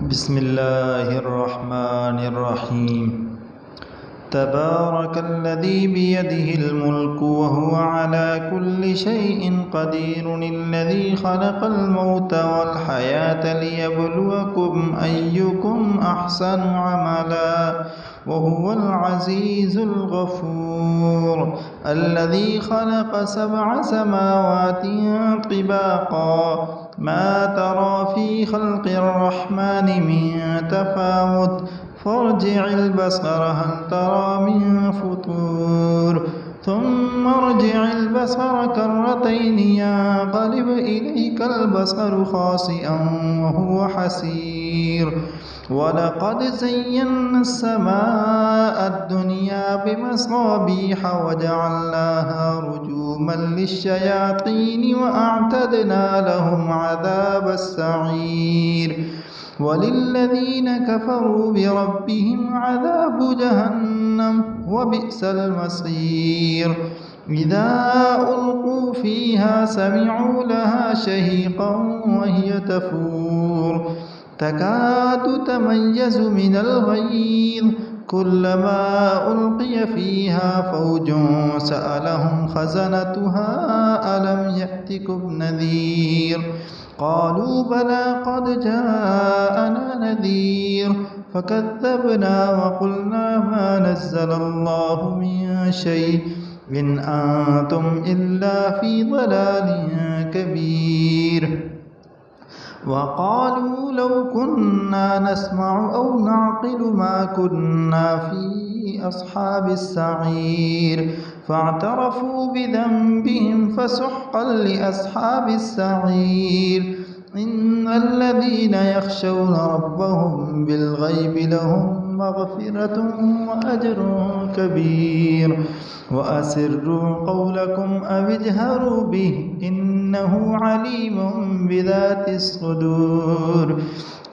بسم الله الرحمن الرحيم. تبارك الذي بيده الملك وهو على كل شيء قدير الذي خلق الموت والحياة ليبلوكم أيكم أحسن عملا وهو العزيز الغفور الذي خلق 7 سماوات طباقا ما ترى في خلق الرحمن من تفاوت فارجع البصر هل ترى من فطور ثم ارجع البصر كرتين ينقلب إليك البصر خاسئا وهو حسير ولقد زينا السماء الدنيا بمصابيح وجعلناها رجوما للشياطين وأعتدنا لهم عذاب السعير وللذين كفروا بربهم عذاب جهنم وبئس المصير إذا ألقوا فيها سمعوا لها شهيقا وهي تفور تكاد تميز من الغيظ كلما ألقي فيها فوج سألهم خزنتها ألم يأتكم نذير قالوا بلى قد جاءنا نذير فكذبنا وقلنا ما نزل الله من شيء إن أنتم إلا في ضلال كبير وقالوا لو كنا نسمع أو نعقل ما كنا في أصحاب السعير فاعترفوا بذنبهم فسحقا لأصحاب السعير إن الذين يخشون ربهم بالغيب لهم مغفرة وأجر كبير وأسروا قولكم أو اجهروا به إنه عليم بذات الصدور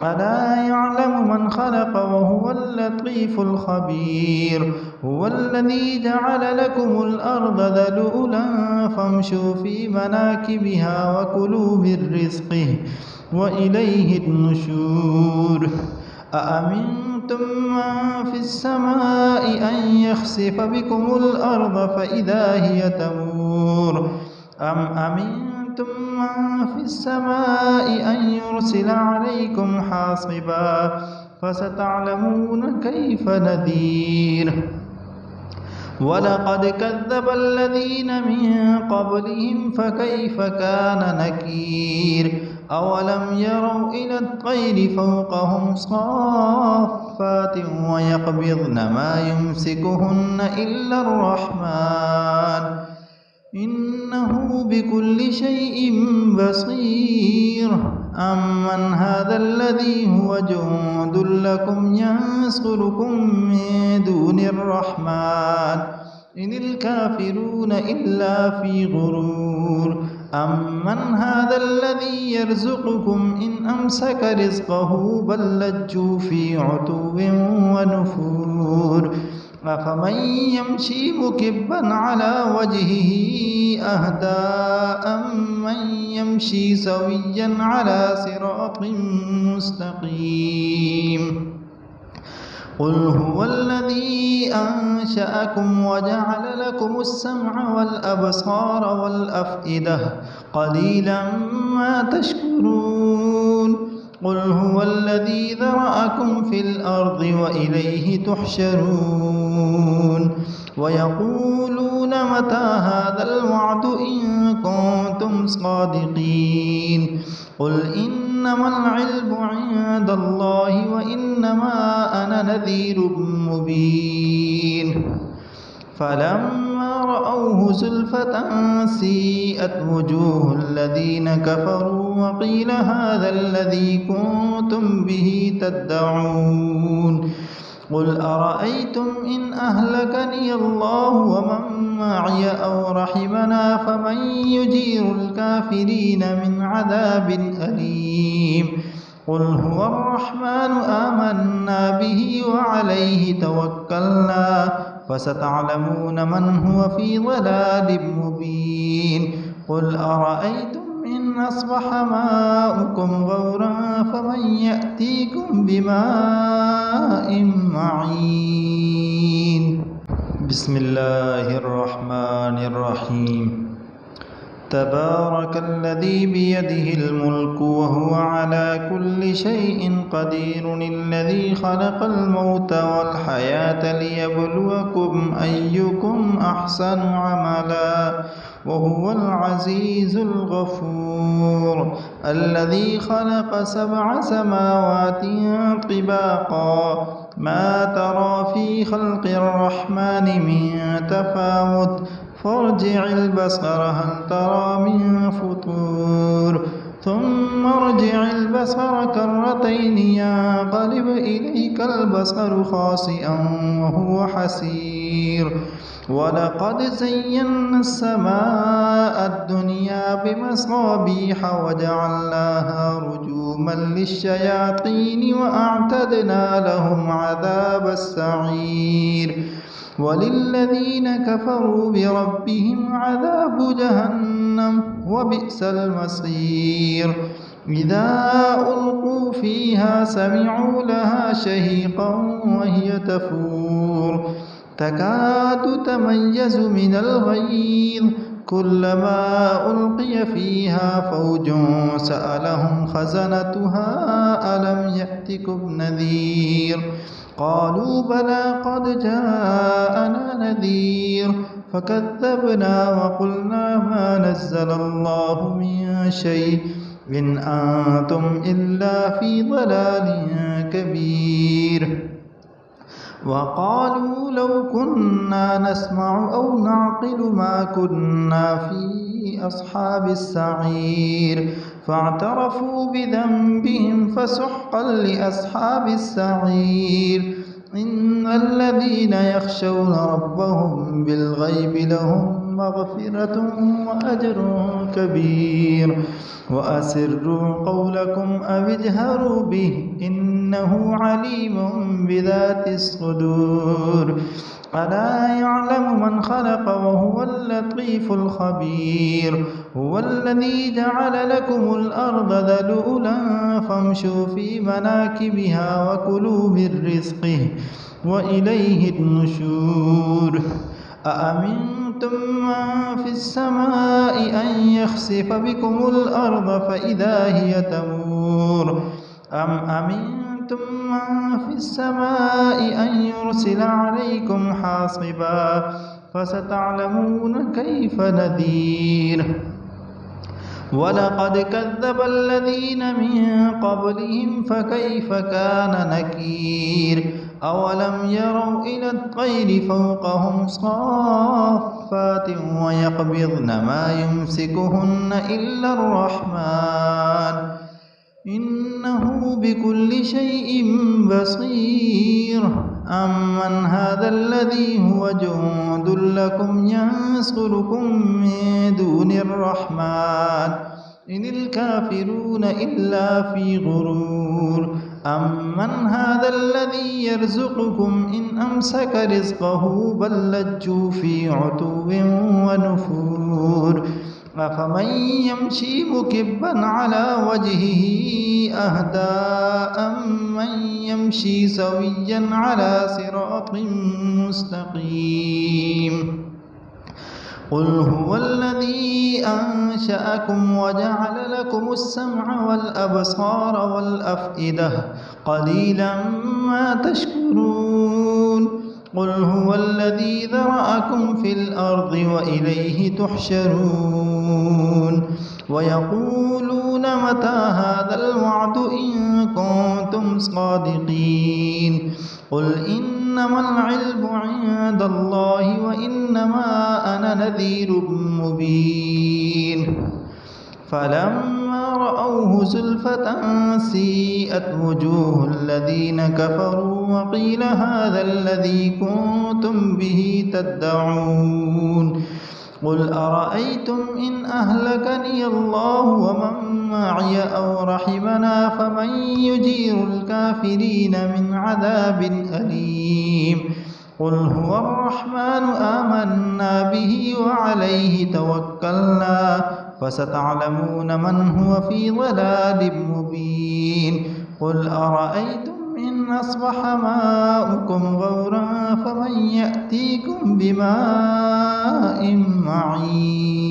ألا يعلم من خلق وهو اللطيف الخبير هو الذي جعل لكم الأرض ذلولا فامشوا في مناكبها وكلوا من رزقه وإليه النشور أأمنتم من في السماء أن يخسف بكم الأرض فإذا هي تمور أم أمنتم من في السماء أن يرسل عليكم حاصبا فستعلمون كيف نذير ولقد كذب الذين من قبلهم فكيف كان نكير أولم يروا إلى الطير فوقهم صافات ويقبضن ما يمسكهن إلا الرحمن إنه بكل شيء بصير أمن هذا الذي هو جند لكم ينصركم من دون الرحمن إن الكافرون إلا في غرور أمن هذا الذي يرزقكم إن أمسك رزقه بل لجوا في عتو ونفور أفمن يمشي مكبا على وجهه أهدى أمن يمشي سويا على صراط مستقيم قل هو الذي أنشأكم وجعل لكم السمع والأبصار والأفئدة قليلا ما تشكرون قل هو الذي ذرأكم في الأرض وإليه تحشرون ويقولون متى هذا الوعد إن كنتم صادقين قل إنما العلم عند الله وإنما أنا نذير مبين فلما رأوه زلفة سيئت وجوه الذين كفروا وقيل هذا الذي كنتم به تدعون قل أرأيتم إن أهلكني الله ومن معي أو رحمنا فمن يجير الكافرين من عذاب أليم قل هو الرحمن آمنا به وعليه توكلنا فستعلمون من هو في ضلال مبين قل أرأيتم إن أصبح ماؤكم غورا فمن يأتيكم بماء معين. بسم الله الرحمن الرحيم. تبارك الذي بيده الملك وهو على كل شيء قدير، الذي خلق الموت والحياة ليبلوكم أيكم أحسن عملا وهو العزيز الغفور. الذي خلق 7 سماوات طباقا ما ترى في خلق الرحمن من تفاوت فارجع البصر هل ترى من فطور ثم ارجع البصر كرتين ينقلب إليك البصر خاسئا وهو حسير. ولقد زينا السماء الدنيا بمصابيح وجعلناها رجوما للشياطين وأعتدنا لهم عذاب السعير. وللذين كفروا بربهم عذاب جهنم وبئس المصير. إذا ألقوا فيها سمعوا لها شهيقا وهي تفور تكاد تميز من الغيظ كلما ألقي فيها فوج سألهم خزنتها ألم يأتكم نذير قالوا بلى قد جاءنا نذير فكذبنا وقلنا ما نزل الله من شيء إن أنتم إلا في ضلال كبير. وقالوا لو كنا نسمع أو نعقل ما كنا في أصحاب السعير فاعترفوا بذنبهم فسحقا لأصحاب السعير. إن الذين يخشون ربهم بالغيب لهم مغفرة وأجر كبير. وأسروا قولكم أو اجهروا به إنه عليم بذات الصدور. ألا يعلم من خلق وهو اللطيف الخبير. هو الذي جعل لكم الأرض ذلولا فامشوا في مناكبها وكلوا من رزقه وإليه النشور. أأمنتم من في السماء أن يخسف بكم الأرض فإذا هي تمور أم أمنتم من في السماء أن يرسل عليكم حاصبا فستعلمون كيف نذير. ولقد كذب الذين من قبلهم فكيف كان نكير. أولم يروا إلى الطير فوقهم صافات ويقبضن ما يمسكهن إلا الرحمن إنه بكل شيء بصير. أمن هذا الذي هو جند لكم ينصركم من دون الرحمن إن الكافرون إلا في غرور. أمن هذا الذي يرزقكم إن أمسك رزقه بل لجوا في عتو ونفور. أفمن يمشي مكبا على وجهه أهدى أمن يمشي سويا على صراط مستقيم. قل هو الذي أنشأكم وجعل لكم السمع والأبصار والأفئدة قليلا ما تشكرون. قل هو الذي ذرأكم في الأرض وإليه تحشرون. ويقولون متى هذا الوعد إن كنتم صادقين. قل إنما العلم عند الله وإنما أنا نذير مبين. فلما رأوه زلفة سيئت وجوه الذين كفروا وقيل هذا الذي كنتم به تدعون. قل أرأيتم إن أهلكني الله ومن معي أو رحمنا فمن يجير الكافرين من عذاب أليم. قل هو الرحمن آمنا به وعليه توكلنا فستعلمون من هو في ضلال مبين قل أرأيتم إن أصبح ماؤكم غورا فمن يأتيكم بماء معين